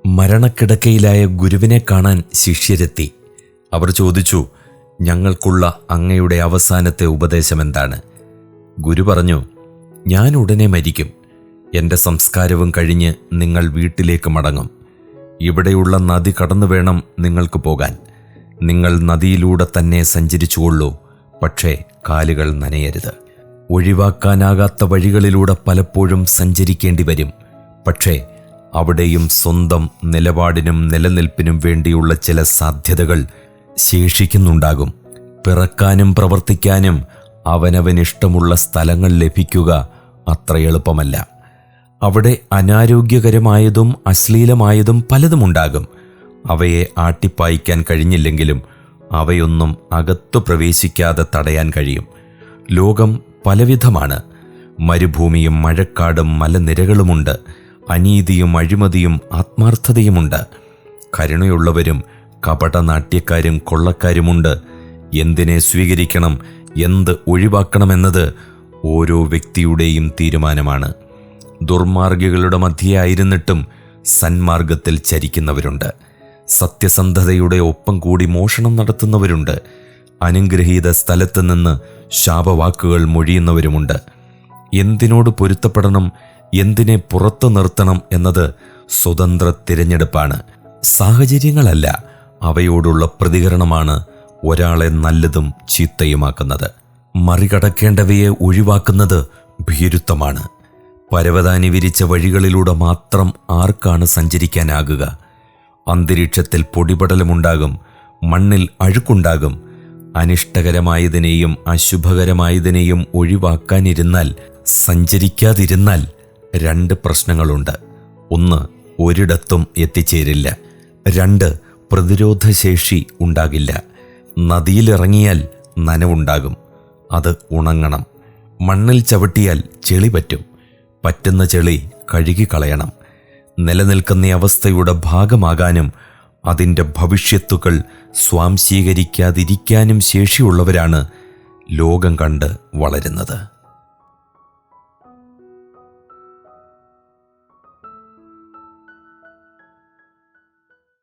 മരണക്കിടക്കയിലായ ഗുരുവിനെ കാണാൻ ശിഷ്യരെത്തി. അവർ ചോദിച്ചു, ഞങ്ങൾക്കുള്ള അങ്ങയുടെ അവസാനത്തെ ഉപദേശമെന്താണ്? ഗുരു പറഞ്ഞു, ഞാൻ ഉടനെ മരിക്കും. എൻ്റെ സംസ്കാരവും കഴിഞ്ഞ് നിങ്ങൾ വീട്ടിലേക്ക് മടങ്ങും. ഇവിടെയുള്ള നദി കടന്നു വേണം നിങ്ങൾക്ക് പോകാൻ. നിങ്ങൾ നദിയിലൂടെ തന്നെ സഞ്ചരിച്ചുകൊള്ളൂ, പക്ഷേ കാലുകൾ നനയരുത്. ഒഴിവാക്കാനാകാത്ത വഴികളിലൂടെ പലപ്പോഴും സഞ്ചരിക്കേണ്ടി വരും. പക്ഷേ അവിടെയും സ്വന്തം നിലപാടിനും നിലനിൽപ്പിനും വേണ്ടിയുള്ള ചില സാധ്യതകൾ ശേഷിക്കുന്നുണ്ടാകും. പിറക്കാനും പ്രവർത്തിക്കാനും അവനവനിഷ്ടമുള്ള സ്ഥലങ്ങൾ ലഭിക്കുക അത്ര എളുപ്പമല്ല. അവിടെ അനാരോഗ്യകരമായതും അശ്ലീലമായതും പലതുമുണ്ടാകും. അവയെ ആട്ടിപ്പായിക്കാൻ കഴിഞ്ഞില്ലെങ്കിലും അവയൊന്നും അകത്തു പ്രവേശിക്കാതെ തടയാൻ കഴിയും. ലോകം പലവിധമാണ്. മരുഭൂമിയും മഴക്കാടും മലനിരകളുമുണ്ട്. അനീതിയും അഴിമതിയും ആത്മാർത്ഥതയുമുണ്ട്. കരുണയുള്ളവരും കപടനാട്യക്കാരും കൊള്ളക്കാരുമുണ്ട്. എന്തിനെ സ്വീകരിക്കണം, എന്ത് ഒഴിവാക്കണമെന്നത് ഓരോ വ്യക്തിയുടെയും തീരുമാനമാണ്. ദുർമാർഗികളുടെ മധ്യയായിരുന്നിട്ടും സന്മാർഗത്തിൽ ചരിക്കുന്നവരുണ്ട്. സത്യസന്ധതയുടെ ഒപ്പം കൂടി മോഷണം നടത്തുന്നവരുണ്ട്. അനുഗ്രഹീത സ്ഥലത്ത് നിന്ന് ശാപവാക്കുകൾ മൊഴിയുന്നവരുമുണ്ട്. എന്തിനോട് പൊരുത്തപ്പെടണം, എന്തിനെ പുറത്തു നിർത്തണം എന്നത് സ്വതന്ത്ര തിരഞ്ഞെടുപ്പാണ്. സാഹചര്യങ്ങളല്ല, അവയോടുള്ള പ്രതികരണമാണ് ഒരാളെ നല്ലതും ചീത്തയുമാക്കുന്നത്. മറികടക്കേണ്ടവയെ ഒഴിവാക്കുന്നത് ഭീരുത്വമാണ്. പരവതാനി വിരിച്ച വഴികളിലൂടെ മാത്രം ആർക്കാണ് സഞ്ചരിക്കാനാകുക? അന്തരീക്ഷത്തിൽ പൊടിപടലമുണ്ടാകും, മണ്ണിൽ അഴുക്കുണ്ടാകും. അനിഷ്ടകരമായതിനെയും അശുഭകരമായതിനെയും ഒഴിവാക്കാനിരുന്നാൽ, സഞ്ചരിക്കാതിരുന്നാൽ രണ്ട് പ്രശ്നങ്ങളുണ്ട്. ഒന്ന്, ഒരിടത്തും എത്തിച്ചേരില്ല. രണ്ട്, പ്രതിരോധശേഷി ഉണ്ടാകില്ല. നദിയിലിറങ്ങിയാൽ നനവുണ്ടാകും, അത് ഉണങ്ങണം. മണ്ണിൽ ചവിട്ടിയാൽ ചെളി പറ്റും, പറ്റുന്ന ചെളി കഴുകിക്കളയണം. നിലനിൽക്കുന്ന അവസ്ഥയുടെ ഭാഗമാകാനും അതിൻ്റെ ഭവിഷ്യത്തുകൾ സ്വാംശീകരിക്കാതിരിക്കാനും ശേഷിയുള്ളവരാണ് ലോകം കണ്ട് വളരുന്നത്.